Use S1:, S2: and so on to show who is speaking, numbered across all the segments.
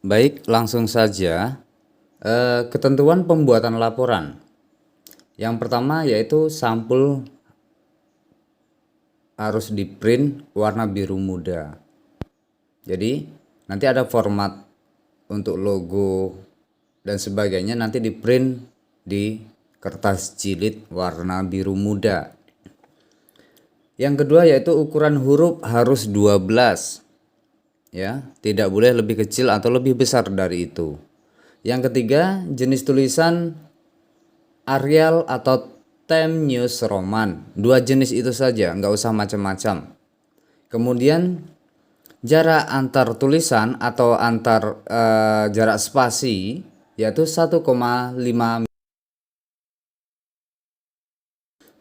S1: Baik, langsung saja. Ketentuan pembuatan laporan. Yang pertama yaitu sampul harus di print warna biru muda. Jadi nanti ada format untuk logo dan sebagainya, nanti di print di kertas jilid warna biru muda. Yang kedua yaitu ukuran huruf harus 12, ya, tidak boleh lebih kecil atau lebih besar dari itu. Yang ketiga, jenis tulisan Arial atau Times New Roman. Dua jenis itu saja, nggak usah macam-macam. Kemudian jarak antar tulisan atau antar jarak spasi yaitu 1,5.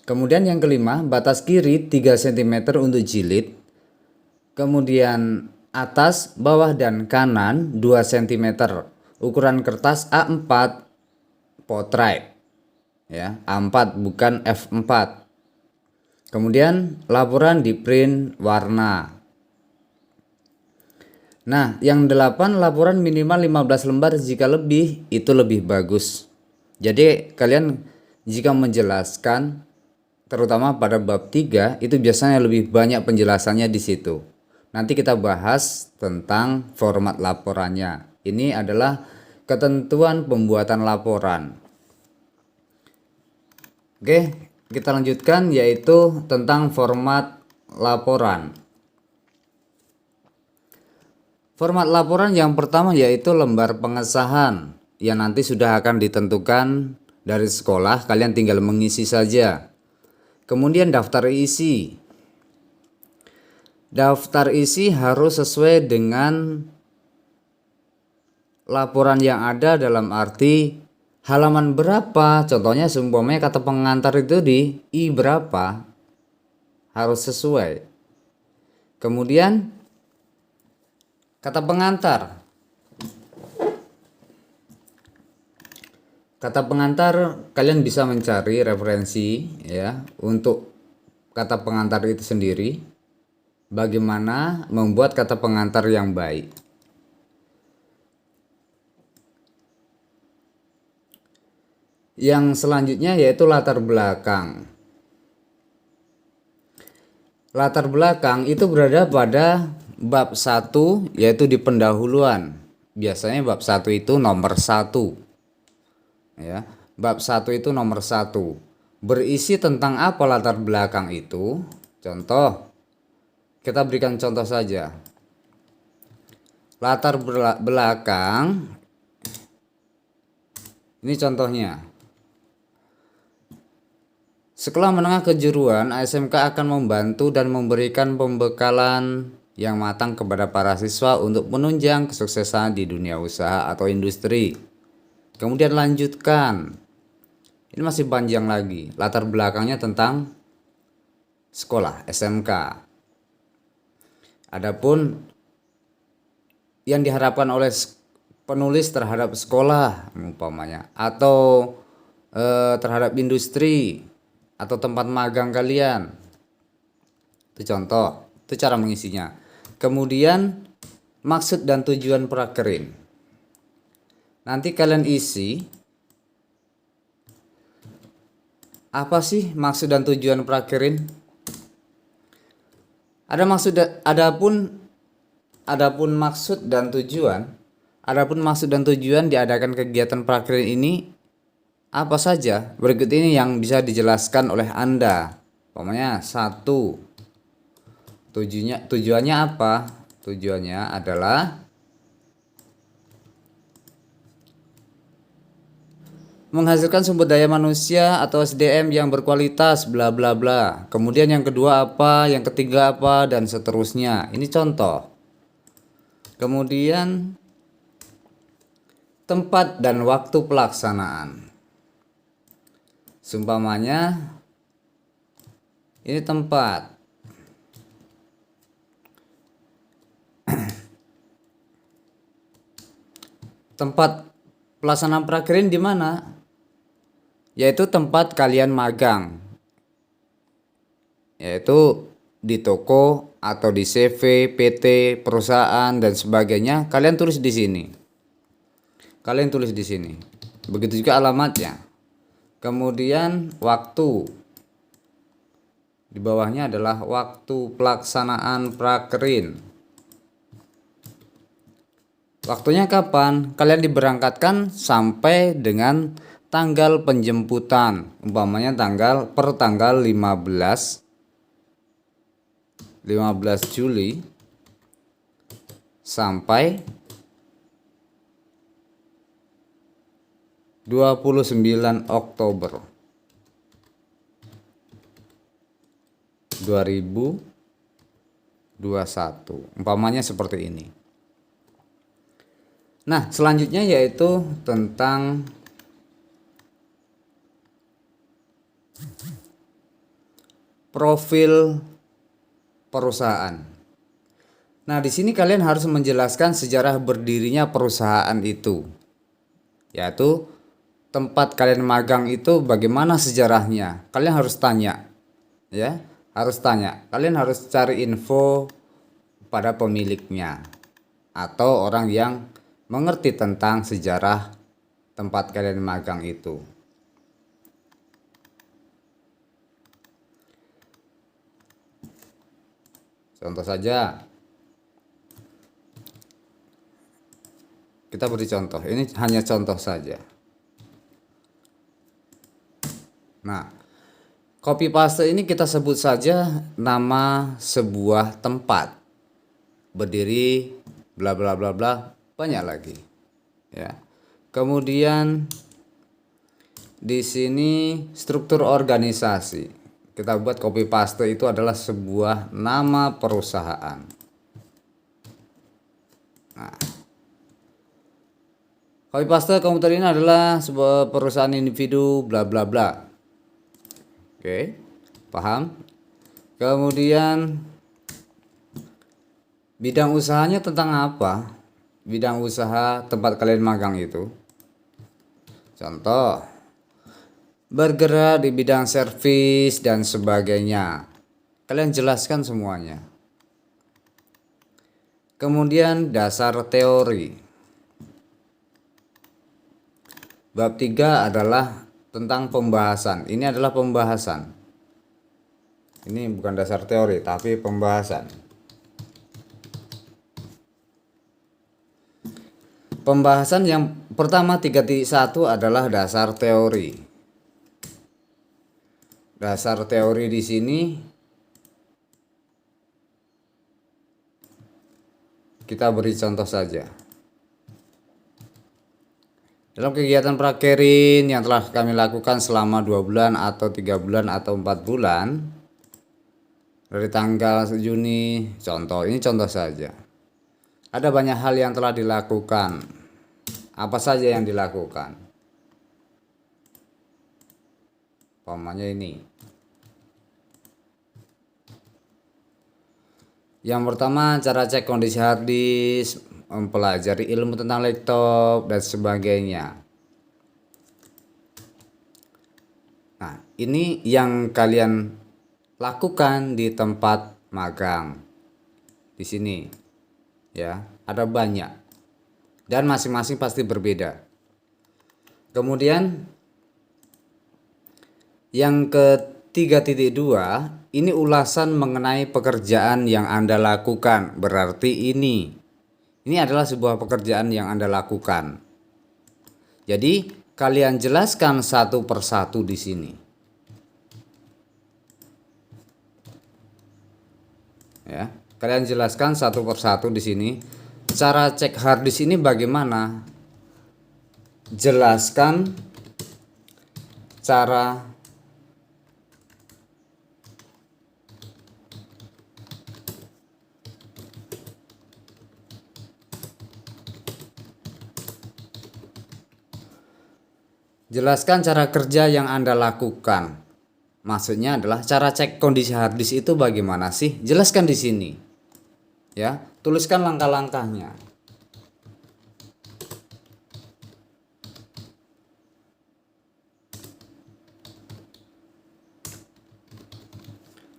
S1: Kemudian yang kelima, batas kiri 3 cm untuk jilid. Kemudian atas, bawah, dan kanan 2 cm. Ukuran kertas A4 potrait, ya, A4 bukan F4. Kemudian laporan di print warna. Nah, yang 8, laporan minimal 15 lembar, jika lebih itu lebih bagus. Jadi kalian jika menjelaskan terutama pada bab 3 itu biasanya lebih banyak penjelasannya di situ. Nanti kita bahas tentang format laporannya. Ini adalah ketentuan pembuatan laporan. Oke, kita lanjutkan yaitu tentang format laporan. Format laporan yang pertama yaitu lembar pengesahan yang nanti sudah akan ditentukan dari sekolah, kalian tinggal mengisi saja. Kemudian daftar isi. Daftar isi harus sesuai dengan laporan yang ada, dalam arti halaman berapa. Contohnya seumpamanya kata pengantar itu di I berapa, harus sesuai. Kemudian kata pengantar. Kata pengantar kalian bisa mencari referensi, ya, untuk kata pengantar itu sendiri. Bagaimana membuat kata pengantar yang baik. Yang selanjutnya yaitu latar belakang. Latar belakang itu berada pada bab 1 yaitu di pendahuluan. Biasanya bab 1 itu nomor 1. Ya, bab 1 itu nomor 1. Berisi tentang apa latar belakang itu? Contoh, kita berikan contoh saja. Latar belakang, ini contohnya. Sekolah menengah kejuruan ASMK akan membantu dan memberikan pembekalan yang matang kepada para siswa untuk menunjang kesuksesan di dunia usaha atau industri. Kemudian lanjutkan. Ini masih panjang lagi. Latar belakangnya tentang sekolah SMK. Adapun yang diharapkan oleh penulis terhadap sekolah umpamanya, atau terhadap industri atau tempat magang kalian, itu contoh, itu cara mengisinya. Kemudian maksud dan tujuan prakerin, nanti kalian isi apa sih maksud dan tujuan prakerin. Ada maksud, adapun maksud dan tujuan diadakan kegiatan prakerin ini apa saja? Berikut ini yang bisa dijelaskan oleh Anda. Umpamanya 1. Tujuannya apa? Tujuannya adalah menghasilkan sumber daya manusia atau SDM yang berkualitas, bla bla bla. Kemudian yang kedua apa, yang ketiga apa, dan seterusnya. Ini contoh. Kemudian tempat dan waktu pelaksanaan. Seumpamanya ini tempat. Tempat pelaksanaan prakerin di mana? Yaitu tempat kalian magang. Yaitu di toko atau di CV, PT, perusahaan dan sebagainya, kalian tulis di sini. kalian tulis di sini. Begitu juga alamatnya. Kemudian waktu. Di bawahnya adalah waktu pelaksanaan prakerin. Waktunya kapan? Kalian diberangkatkan sampai dengan tanggal penjemputan. Umpamanya tanggal 15 Juli sampai 29 Oktober 2021. Umpamanya seperti ini. Nah, selanjutnya yaitu tentang profil perusahaan. Nah, di sini kalian harus menjelaskan sejarah berdirinya perusahaan itu. Yaitu tempat kalian magang itu bagaimana sejarahnya. Kalian harus tanya. Ya, harus tanya. Kalian harus cari info pada pemiliknya atau orang yang mengerti tentang sejarah tempat kalian magang itu. Contoh saja, kita beri contoh. Ini hanya contoh saja. Nah, copy paste ini kita sebut saja nama sebuah tempat, berdiri bla bla bla bla, banyak lagi. Ya. Kemudian di sini struktur organisasi. Kita buat copy paste itu adalah sebuah nama perusahaan. Nah, copy paste komputer ini adalah sebuah perusahaan individu bla bla bla. Oke, paham? Kemudian bidang usahanya tentang apa? Bidang usaha tempat kalian magang itu. Contoh, bergerak di bidang servis dan sebagainya. Kalian jelaskan semuanya. Kemudian dasar teori. Bab 3 adalah tentang pembahasan. Ini adalah pembahasan. Ini bukan dasar teori, tapi pembahasan. Pembahasan yang pertama 3.1 adalah dasar teori. Dasar teori di sini kita beri contoh saja. Dalam kegiatan prakerin yang telah kami lakukan selama 2 bulan atau 3 bulan atau 4 bulan dari tanggal Juni, contoh, ini contoh saja. Ada banyak hal yang telah dilakukan. Apa saja yang dilakukan? Umpamanya ini. Yang pertama, cara cek kondisi hard disk, mempelajari ilmu tentang laptop dan sebagainya. Nah, ini yang kalian lakukan di tempat magang. Di sini. Ya, ada banyak. Dan masing-masing pasti berbeda. Kemudian yang ke-3.2 ini ulasan mengenai pekerjaan yang Anda lakukan. Berarti ini adalah sebuah pekerjaan yang Anda lakukan. Jadi kalian jelaskan satu persatu di sini. Ya, kalian jelaskan satu persatu di sini. Cara cek hard disk ini bagaimana? Jelaskan cara kerja yang Anda lakukan. Maksudnya adalah cara cek kondisi hard disk itu bagaimana sih? Jelaskan di sini. Ya, tuliskan langkah-langkahnya.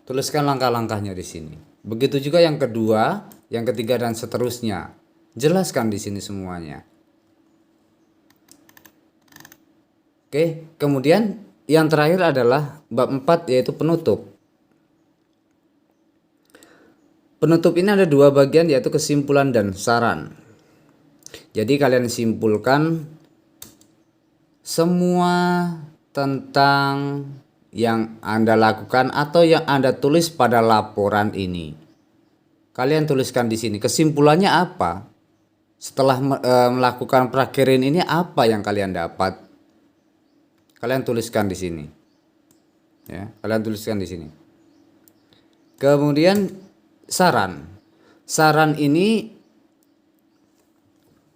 S1: Tuliskan langkah-langkahnya di sini. Begitu juga yang kedua, yang ketiga dan seterusnya. Jelaskan di sini semuanya. Oke, kemudian yang terakhir adalah bab 4 yaitu penutup. Penutup ini ada dua bagian yaitu kesimpulan dan saran. Jadi kalian simpulkan semua tentang yang Anda lakukan atau yang Anda tulis pada laporan ini. Kalian tuliskan di sini kesimpulannya apa? Setelah melakukan prakirin ini apa yang kalian dapat? Kalian tuliskan di sini. Ya, kalian tuliskan di sini. Kemudian saran. Saran ini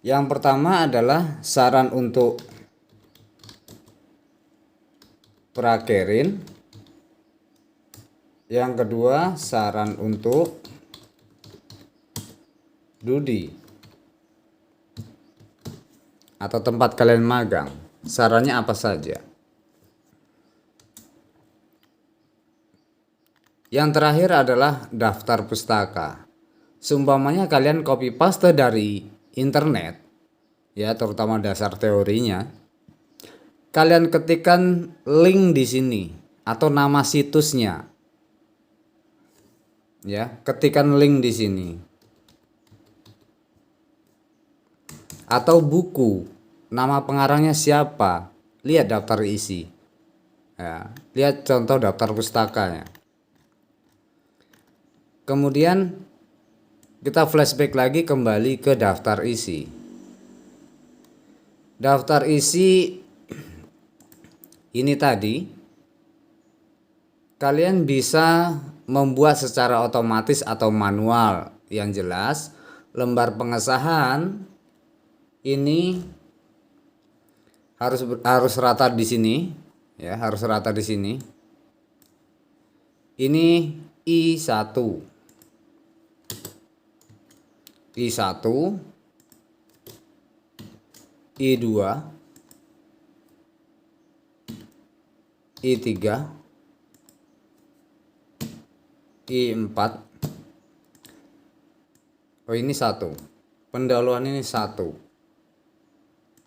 S1: yang pertama adalah saran untuk prakirin. Yang kedua saran untuk Dudi atau tempat kalian magang. Sarannya apa saja? Yang terakhir adalah daftar pustaka. Seumpamanya kalian copy paste dari internet, ya terutama dasar teorinya, kalian ketikkan link di sini atau nama situsnya. Ya, ketikkan link di sini. Atau buku, nama pengarangnya siapa? Lihat daftar isi. Ya, lihat contoh daftar pustakanya. Kemudian kita flashback lagi kembali ke daftar isi. Daftar isi ini tadi kalian bisa membuat secara otomatis atau manual. Yang jelas lembar pengesahan ini harus rata di sini, ya, harus rata di sini. Ini I1. I1, I2, I3, I4. Oh, ini 1. Pendahuluan ini 1.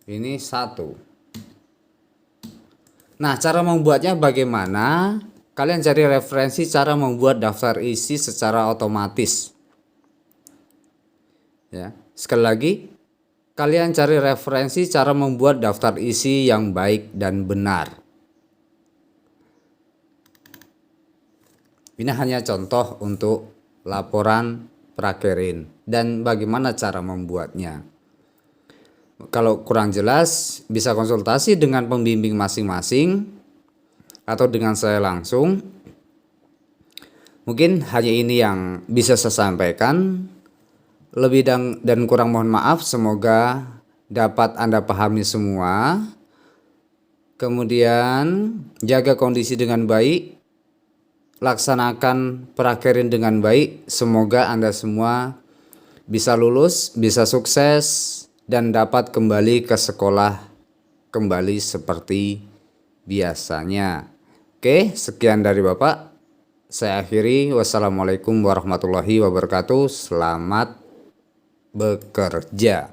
S1: Ini 1. Nah, cara membuatnya bagaimana? Kalian cari referensi cara membuat daftar isi secara otomatis. Ya, sekali lagi kalian cari referensi cara membuat daftar isi yang baik dan benar. Ini hanya contoh untuk laporan prakirin dan bagaimana cara membuatnya. Kalau kurang jelas bisa konsultasi dengan pembimbing masing-masing atau dengan saya langsung. Mungkin hanya ini yang bisa saya sampaikan. Lebih dan kurang mohon maaf, semoga dapat Anda pahami semua. Kemudian jaga kondisi dengan baik, laksanakan prakirin dengan baik. Semoga Anda semua bisa lulus, bisa sukses, dan dapat kembali ke sekolah kembali seperti biasanya. Oke, sekian dari Bapak. Saya akhiri. Wassalamualaikum warahmatullahi wabarakatuh. Selamat bekerja.